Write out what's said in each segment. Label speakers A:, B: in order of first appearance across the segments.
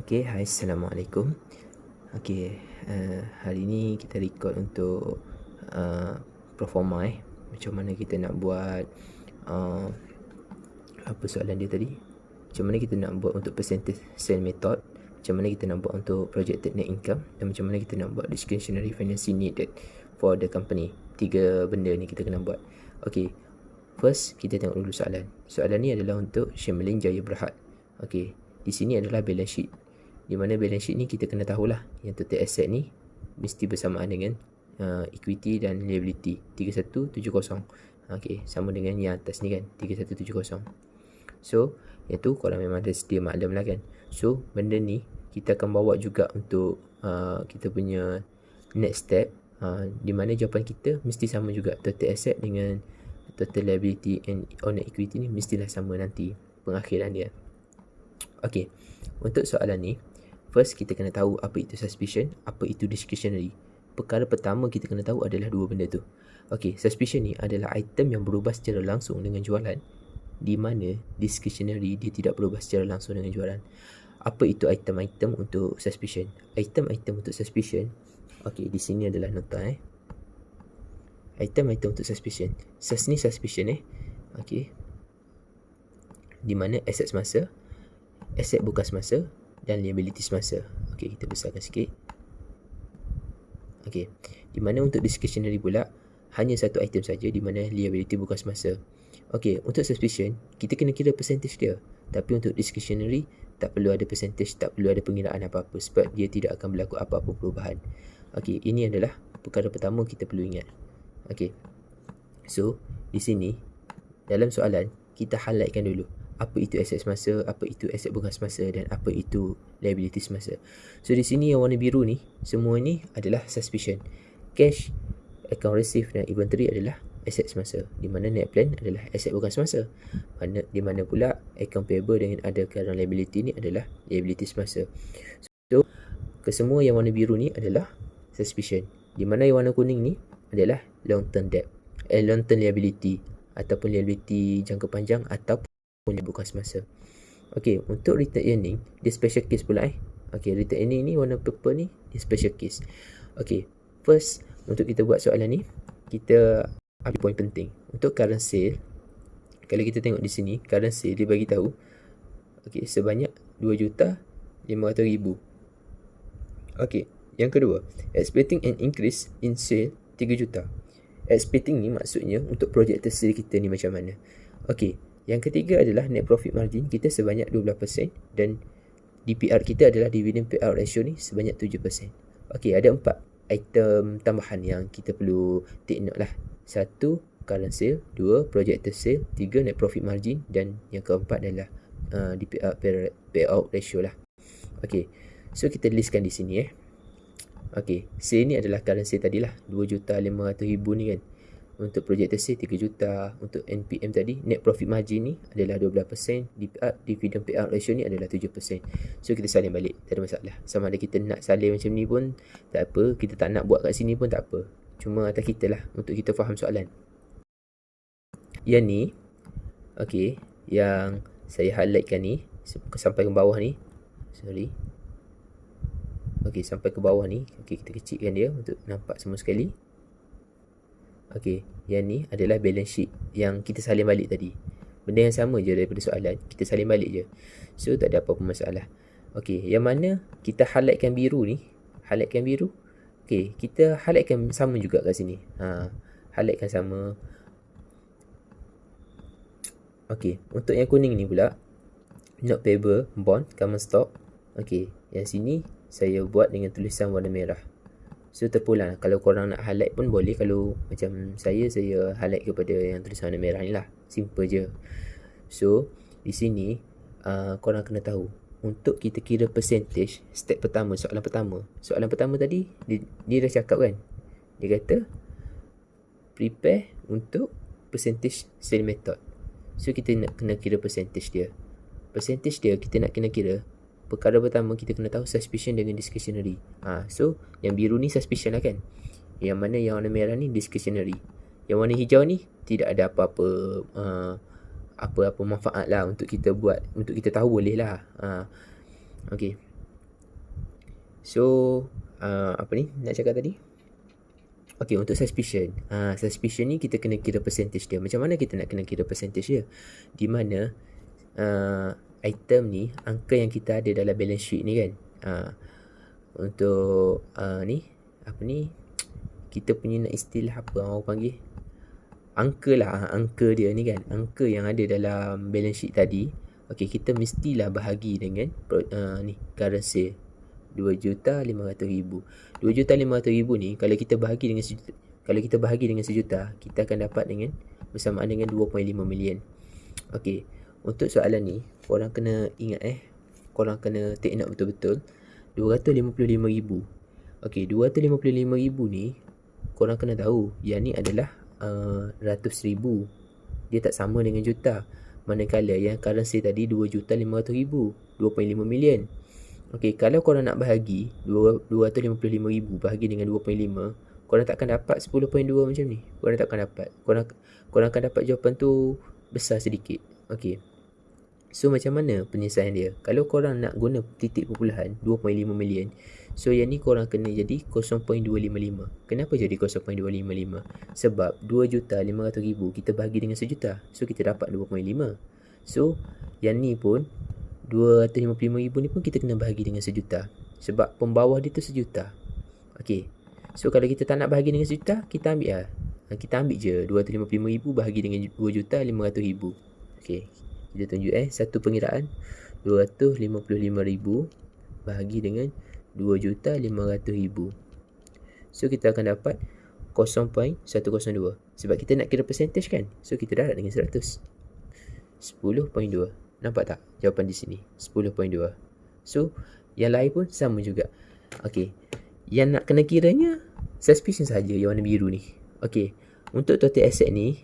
A: Okay, hai, Assalamualaikum. Okay, hari ni kita record untuk performa macam mana kita nak buat apa soalan dia tadi? Macam mana kita nak buat untuk percentage sale method, macam mana kita nak buat untuk projected net income, dan macam mana kita nak buat discretionary financing needed for the company. 3 benda ni kita kena buat. Okay, first kita tengok dulu soalan. Soalan ni adalah untuk Shemlin Jaya Berhad. Okay, di sini adalah balance sheet. Di mana balance sheet ni kita kena tahulah yang total asset ni mesti bersamaan dengan equity dan liability 3170. Okay, sama dengan yang atas ni kan, 3170. So yang tu korang memang ada sedia maklum lah kan. So benda ni kita akan bawa juga untuk kita punya next step, di mana jawapan kita mesti sama juga. Total asset dengan total liability and on equity ni mestilah sama nanti pengakhiran dia. Okay, untuk soalan ni, first kita kena tahu apa itu suspicion, apa itu discretionary. Perkara pertama kita kena tahu adalah dua benda tu. Okay, suspicion ni adalah item yang berubah secara langsung dengan jualan, di mana discretionary dia tidak berubah secara langsung dengan jualan. Apa itu item-item untuk suspicion? Item-item untuk suspicion, okay, di sini adalah nota item-item untuk suspicion. Ni suspicion okay, di mana asset semasa, asset bukan semasa, dan liability semasa. Okay, kita besarkan sikit. Okay, di mana untuk discretionary pula hanya satu item saja, di mana liability bukan semasa. Okay, untuk suspicion kita kena kira percentage dia. Tapi untuk discretionary tak perlu ada percentage, tak perlu ada pengiraan apa-apa, sebab dia tidak akan berlaku apa-apa perubahan. Okay, ini adalah perkara pertama kita perlu ingat. Okay, so di sini dalam soalan kita highlightkan dulu apa itu aset semasa, apa itu aset bukan semasa, dan apa itu liability semasa. So di sini yang warna biru ni, semua ni adalah suspicion. Cash, account receive dan inventory adalah aset semasa, di mana net plan adalah aset bukan semasa. Di mana pula account payable dengan other current liability ni adalah liability semasa. So kesemua yang warna biru ni adalah suspicion, di mana yang warna kuning ni adalah long term debt, long term liability ataupun liability jangka panjang ataupun bukan semasa. Okay, untuk return earning dia special case pula Okay, return earning ni warna purple ni dia special case. Okay, first untuk kita buat soalan ni kita ambil poin penting. Untuk current sale, kalau kita tengok di sini current sale dia bagi tahu okay, sebanyak 2,500,000. Okay, yang kedua, expecting an increase in sale 3 juta. Expecting ni maksudnya untuk projected sale kita ni macam mana. Okay, yang ketiga adalah net profit margin kita sebanyak 12%, dan DPR kita adalah dividend payout ratio ni sebanyak 7%. Okay, ada 4 item tambahan yang kita perlu take note lah. 1, current sale. 2, projected sale. 3, net profit margin. Dan yang keempat adalah DPR payout ratio lah. Okay, so kita listkan di sini Okay, sale ni adalah current sale tadilah 2,500,000 ni kan. Untuk projected sale 3 juta. Untuk NPM tadi, net profit margin ni adalah 12%. Dividend payout ratio ni adalah 7%. So kita salin balik, tak ada masalah. Sama ada kita nak salin macam ni pun tak apa, kita tak nak buat kat sini pun tak apa. Cuma atas kita lah untuk kita faham soalan. Yang ni okay, yang saya highlightkan ni sampai ke bawah ni, sorry. Okay, sampai ke bawah ni. Okay, kita kecilkan dia untuk nampak semua sekali. Okay, yang ni adalah balance sheet yang kita salin balik tadi. Benda yang sama je daripada soalan, kita salin balik je. So tak ada apa-apa masalah. Okay, yang mana kita highlightkan biru ni, highlightkan biru. Okay, kita highlightkan sama juga kat sini. Highlightkan sama. Okay, untuk yang kuning ni pula, note payable, bond, common stock. Okay, yang sini saya buat dengan tulisan warna merah. So terpulang, kalau korang nak highlight pun boleh. Kalau macam saya highlight kepada yang tulisan warna merah ni lah. Simple je. So di sini korang kena tahu, untuk kita kira percentage, step pertama, soalan pertama tadi dia dah cakap kan. Dia kata prepare untuk percentage sale method. So kita nak kena kira percentage dia. Percentage dia kita nak kena kira. Perkara pertama kita kena tahu suspicion dengan discretionary. So yang biru ni suspicion lah kan. Yang mana yang warna merah ni discretionary. Yang warna hijau ni tidak ada apa-apa manfaat lah untuk kita buat. Untuk kita tahu boleh lah. Okay, So apa ni nak cakap tadi? Okay, untuk suspicion. Suspicion ni kita kena kira percentage dia. Macam mana kita nak kena kira percentage dia? Di mana item ni, angka yang kita ada dalam balance sheet ni kan. Untuk ni, apa ni? Kita punya nak istilah apa orang panggil? Angka lah, angka dia ni kan. Angka yang ada dalam balance sheet tadi. Okay, kita mestilah bahagi dengan ni, currency. 2,500,000. 2,500,000 ni kalau kita bahagi dengan sejuta, kita akan dapat dengan bersamaan dengan 2.5 million. Okey, untuk soalan ni korang kena ingat korang kena take note betul-betul. 255,000. Okey, 255,000 ni korang kena tahu yang ni adalah ratus ribu. Dia tak sama dengan juta. Manakala yang currency tadi 2,500,000, 2.5 million. Okey, kalau korang nak bahagi 255,000 bahagi dengan 2.5, korang takkan dapat 10.2 macam ni. Korang takkan dapat. Korang akan dapat jawapan tu besar sedikit. Okey. So macam mana penyelesaian dia? Kalau korang nak guna titik perpuluhan 2.5 million, so yang ni korang kena jadi 0.255. Kenapa jadi 0.255? Sebab 2,500,000 kita bahagi dengan sejuta. So kita dapat 2.5. So yang ni pun 255,000 ni pun kita kena bahagi dengan sejuta. Sebab pembawah dia tu sejuta. Okey. So kalau kita tak nak bahagi dengan sejuta, kita ambil lah. Kita ambil je 255,000 bahagi dengan 2,500,000. Okey. Kita tunjuk satu pengiraan 255,000 bahagi dengan 2,500,000. So kita akan dapat 0.102. Sebab kita nak kira percentage kan. So kita darab dengan 100. 10.2. Nampak tak jawapan di sini? 10.2. So yang lain pun sama juga. Okey. Yang nak kena kiranya suspicion saja yang warna biru ni. Okey. Untuk total asset ni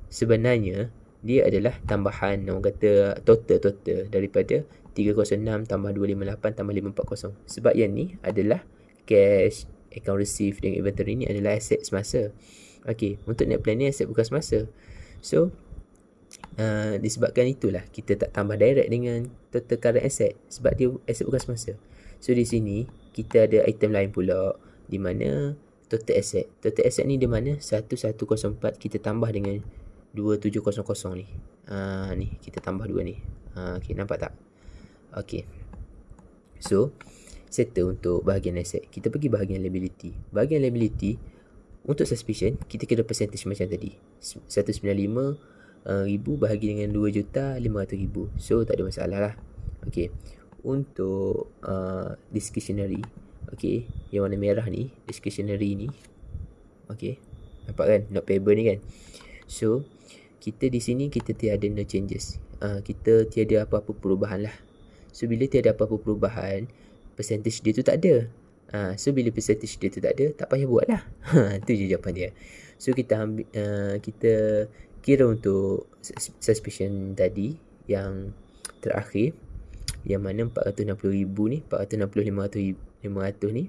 A: sebenarnya dia adalah tambahan, orang kata total daripada 306 tambah 258 tambah 540. Sebab yang ni adalah cash, account receive dan inventory ni adalah aset semasa. Okey, untuk net plan ni aset bukan semasa. So disebabkan itulah kita tak tambah direct dengan total current asset sebab dia aset bukan semasa. So di sini kita ada item lain pula di mana total asset. Total asset ni di mana 1104 kita tambah dengan 2700 ni. Ni kita tambah dua ni. Okey, nampak tak? Okey. So settle untuk bahagian asset. Kita pergi bahagian liability. Bahagian liability untuk suspicion kita kira percentage macam tadi. 195,000 bahagi dengan 2,500,000. So tak ada masalah lah. Okey. Untuk discretionary, okey, yang warna merah ni, discretionary ni. Okey. Nampak kan not payable ni kan. So kita di sini kita tiada no changes. Kita tiada apa-apa perubahan lah. So bila tiada apa-apa perubahan, percentage dia tu tak ada. So bila percentage dia tu tak ada, tak payah buat lah. Tu je jawapan dia. So kita ambil, kita kira untuk suspicion tadi yang terakhir, yang mana 460,000 ni, 460,500 ni,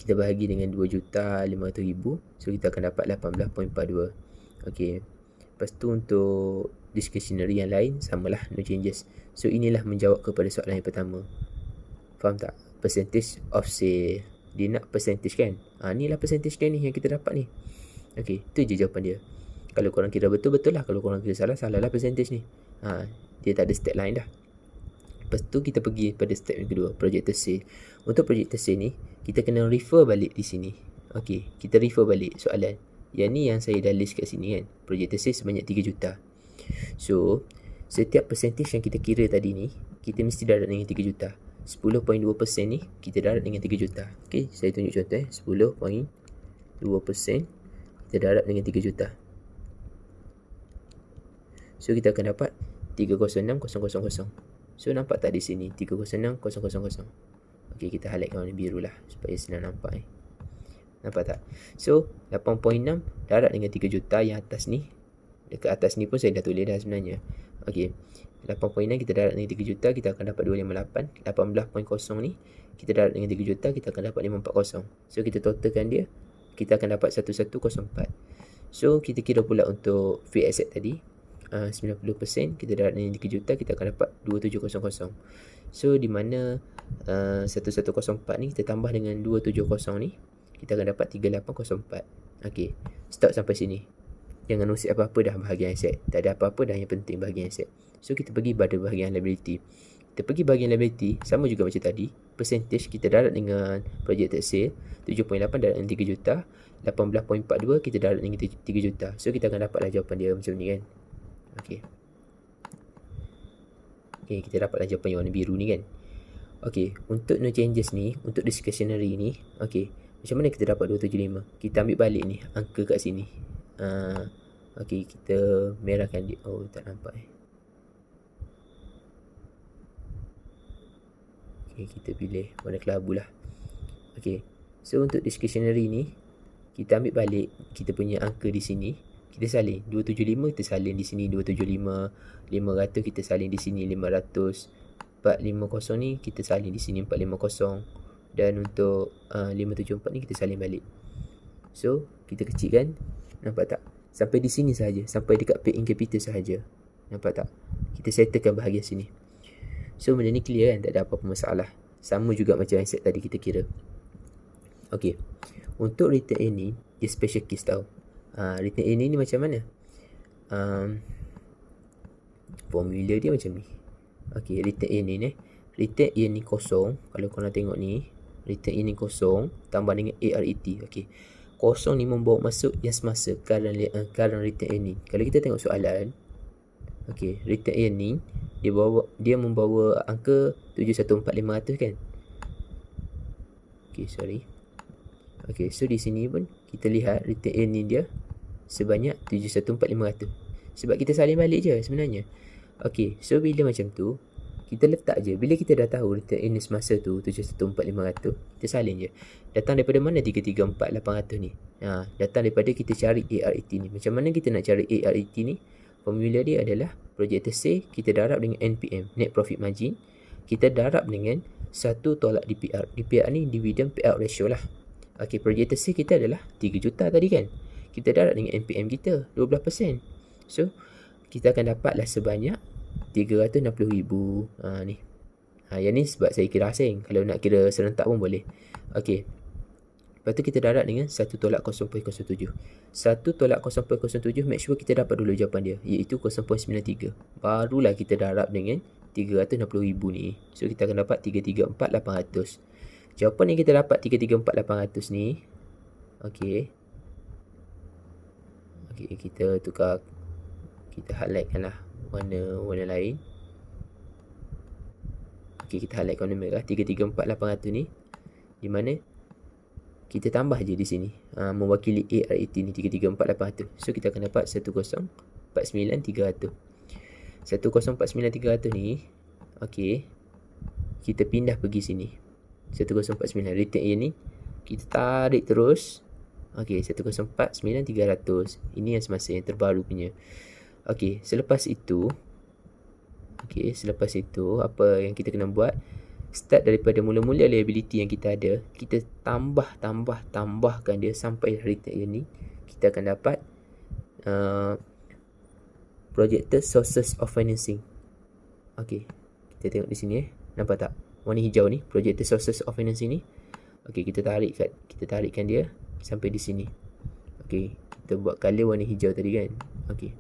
A: kita bahagi dengan 2,500,000. So kita akan dapat 18.42. Okey. Lepas tu untuk discretionary yang lain samalah, no changes. So inilah menjawab kepada soalan yang pertama. Faham tak? Percentage of sale. Dia nak percentage kan? Inilah percentage dia ni yang kita dapat ni. Okey, tu je jawapan dia. Kalau korang kira betul-betul lah. Kalau korang kira salah lah percentage ni. Dia tak ada step lain dah. Lepas tu kita pergi pada step yang kedua, projected sale. Untuk projected sale ni, kita kena refer balik di sini. Okey, kita refer balik soalan. Yang ni yang saya dah list kat sini kan. Projected sale sebanyak 3 juta. So, setiap percentage yang kita kira tadi ni, kita mesti darab dengan 3 juta. 10.2% ni, kita darab dengan 3 juta. Okey, saya tunjuk contoh 10.2%, kita darab dengan 3 juta. So, kita akan dapat 306,000. So, nampak tak di sini? 306,000. Okey, kita highlight warna biru lah supaya senang nampak Nampak tak? So 8.6 darab dengan 3 juta yang atas ni. Dekat atas ni pun saya dah tulis dah sebenarnya. Okey, 8.6 kita darab dengan 3 juta, kita akan dapat 258. 18.0 ni kita darab dengan 3 juta, kita akan dapat 540. So kita totalkan dia, kita akan dapat 1104. So kita kira pula untuk fixed asset tadi. 90%, kita darat dengan 3 juta, kita akan dapat 2700. So di mana 1104 ni kita tambah dengan 270 ni, kita akan dapat 3804. Okey, stop sampai sini. Jangan usik apa-apa dah bahagian aset. Tak ada apa-apa dah yang penting bahagian aset. So kita pergi pada bahagian liability. Kita pergi bahagian liability, sama juga macam tadi. Percentage kita darat dengan projected sale 7.8 darat dengan 3 juta. 18.42 kita darat dengan 3 juta. So kita akan dapatlah jawapan dia macam ni kan. Okey. Okey, kita dapatlah jawapan yang warna biru ni kan. Okey, untuk no changes ni, untuk discretionary ni, okey, macam mana kita dapat 275? Kita ambil balik ni angka kat sini. Okey, kita merahkan dia. Oh, tak nampak Okey, kita pilih warna kelabu lah. Okey, so untuk discretionary ni, kita ambil balik kita punya angka di sini. Kita salin 275, kita salin di sini 275, 500 kita salin di sini 500, 450 ni kita salin di sini 450, dan untuk 574 ni kita salin balik. So kita kecilkan, nampak tak? Sampai di sini sahaja, sampai dekat paid in capital sahaja. Nampak tak? Kita settlekan bahagian sini. So benda ni clear kan, tak ada apa-apa masalah. Sama juga macam aset tadi kita kira. Okey, untuk return earning dia special case tau. Return earning ni macam mana? Formula dia macam ni. Okey, return earning return earning kosong. Kalau korang tengok ni, return earning kosong tambah dengan ARET. Okey, kosong ni membawa masuk yang semasa current return earning. Kalau kita tengok soalan, okey, return earning dia membawa angka 714,500 kan. Okey, sorry. Okey, so di sini pun kita lihat return earning dia sebanyak 714,500. Sebab kita salin balik je sebenarnya. Okey, so bila macam tu, kita letak je. Bila kita dah tahu return earning semasa tu 714,500, kita salin je. Datang daripada mana 334,800 ni? Datang daripada kita cari ARET ni. Macam mana kita nak cari ARET ni? Formula dia adalah projected sale kita darab dengan NPM, net profit margin. Kita darab dengan 1 tolak DPR. DPR ni dividend payout ratio lah. Okey, projected sale kita adalah 3 juta tadi kan. Kita darab dengan NPM kita 12%. So kita akan dapatlah sebanyak 360,000 ni. Yang ni sebab saya kira asing. Kalau nak kira serentak pun boleh. Okey, lepas tu kita darab dengan 1 tolak 0.07. 1 tolak 0.07, make sure kita dapat dulu jawapan dia, iaitu 0.93. Barulah kita darab dengan 360,000 ni. So kita akan dapat 334,800. Jawapan yang kita dapat 334,800 ni, okey. Okey, kita tukar, kita highlightkan lah warna lain. Okey, kita highlight warna merah. 334,800 ni, di mana kita tambah je di sini, mewakili ARET ni 334,800. So kita akan dapat 1049300. 1049300 ni, okey, kita pindah pergi sini. 1049 return ni kita tarik terus. Okey, 1049,300. Ini yang semasa yang terbaru punya. Okey, selepas itu apa yang kita kena buat? Start daripada mula-mula liability yang kita ada, kita tambahkan dia sampai return ni. Kita akan dapat projected sources of financing. Okey, kita tengok di sini nampak tak? Warna hijau ni, projected sources of financing ni. Okey, kita tarikkan dia sampai di sini. Okey, kita buat color warna hijau tadi kan. Okey.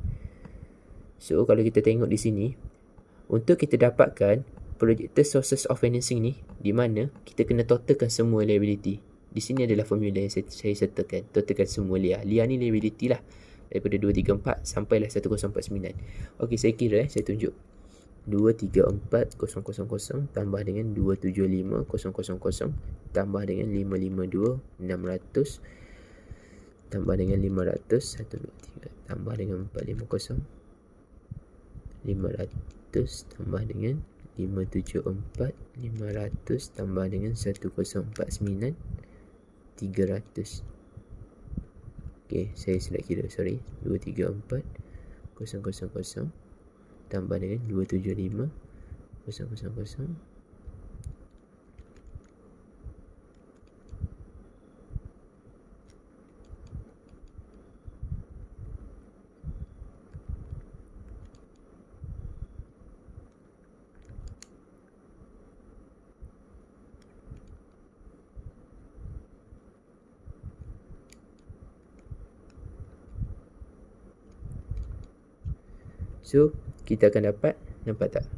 A: So kalau kita tengok di sini, untuk kita dapatkan projected sources of financing ni, di mana kita kena totalkan semua liability. Di sini adalah formula yang saya sertakan. Totalkan semua liar. Liar ni liability lah. Daripada 234 sampailah 1049. Okey, saya kira saya tunjuk. 234,000 tambah dengan 275,000 tambah dengan 552,600 tambah dengan 500 1 2 3 tambah dengan 450 500 tambah dengan 574 500 tambah dengan 1049 300. Okey, saya silap kira, sorry. 234,000 tambah dengan 275,000. So kita akan dapat, nampak tak?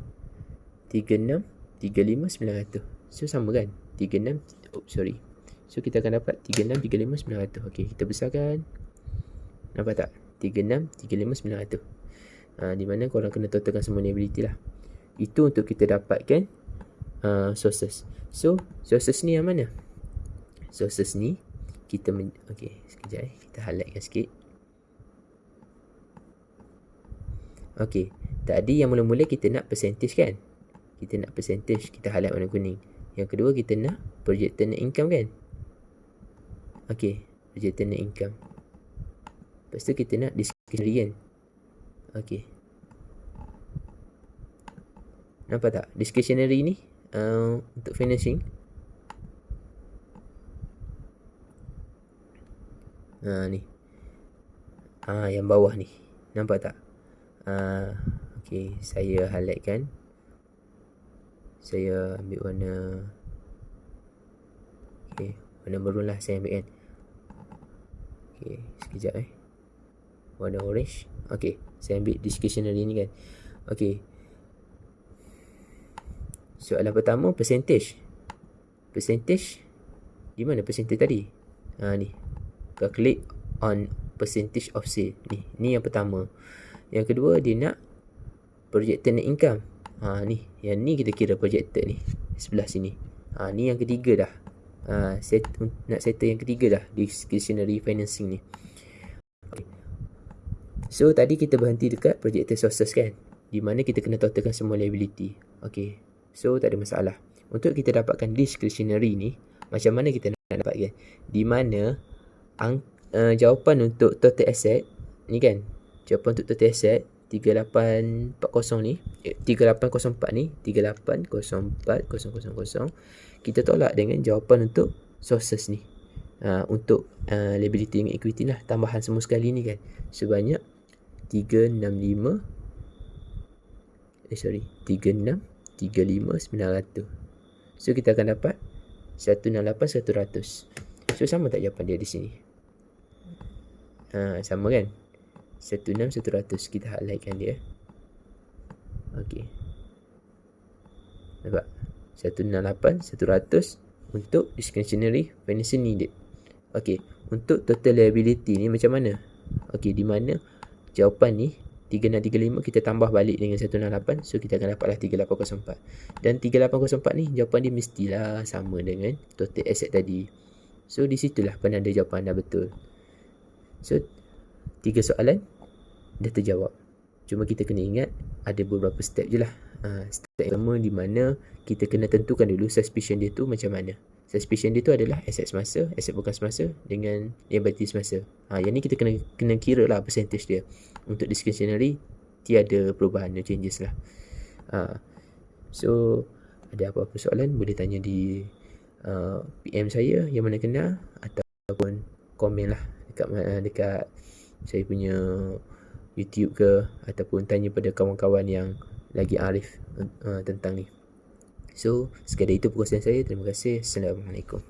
A: 36, 35, 900. So sama kan? 36, So kita akan dapat 36, 35, 900. Okey, kita besarkan. Nampak tak? 36, 35, 900. Di mana korang kena totalkan semua liability lah. Itu untuk kita dapatkan sources. So sources ni yang mana? Sources ni kita okey, sekejap kita highlightkan sikit. Okey, tadi yang mula-mula kita nak percentage kan? Kita nak percentage, kita highlight warna kuning. Yang kedua kita nak projected net income kan? Okey, projected net income. Lepas tu kita nak discretionary kan? Okey. Nampak tak? Discretionary ni untuk financing. Ni. Yang bawah ni. Nampak tak? Okey, saya highlightkan. Saya ambil warna warna maroon lah saya ambil kan. Okey, sekejap warna orange. Okey, saya ambil discretionary ni kan. Okey. Soalan pertama, percentage. Percentage di mana percentage tadi? Ni. Calculate on percentage of sale. Ni yang pertama. Yang kedua dia nak projected net income. Ni, yang ni kita kira projected ni sebelah sini. Ni yang ketiga dah. Nak settle yang ketiga dah, discretionary financing ni. Okay. So tadi kita berhenti dekat projected sources kan, di mana kita kena totalkan semua liability. Okay, so tak ada masalah. Untuk kita dapatkan discretionary ni, macam mana kita nak dapatkan? Di mana jawapan untuk total asset ni kan, jawapan untuk total asset 3840 ni, 3804 ni, 3804,000 kita tolak dengan jawapan untuk sources ni. Untuk liability dengan equity lah, tambahan semua sekali ni kan, sebanyak 365 900. So kita akan dapat 168,100. So sama tak jawapan dia di sini? Sama kan? 16100. Kita highlightkan dia. Okey. Nampak? 168,100 untuk discretionary financing needed. Okey, untuk total liability ni macam mana? Okey, di mana jawapan ni 3635 kita tambah balik dengan 168, so kita akan dapatlah 3804. Dan 3804 ni jawapan dia mestilah sama dengan total asset tadi. So di situlah penanda jawapan dah betul. So 3 soalan dah terjawab. Cuma kita kena ingat ada beberapa step je lah. Step pertama di mana kita kena tentukan dulu suspicion dia tu macam mana. Suspicion dia tu adalah aset semasa, aset bukan semasa dengan liability semasa. Yang ni kita kena kira lah percentage dia. Untuk discretionary tiada perubahan, no changes lah. So ada apa-apa soalan boleh tanya di PM saya yang mana kena, ataupun komen lah dekat saya punya YouTube ke, ataupun tanya pada kawan-kawan yang lagi arif tentang ni. So sekadar itu perkongsian saya. Terima kasih. Assalamualaikum.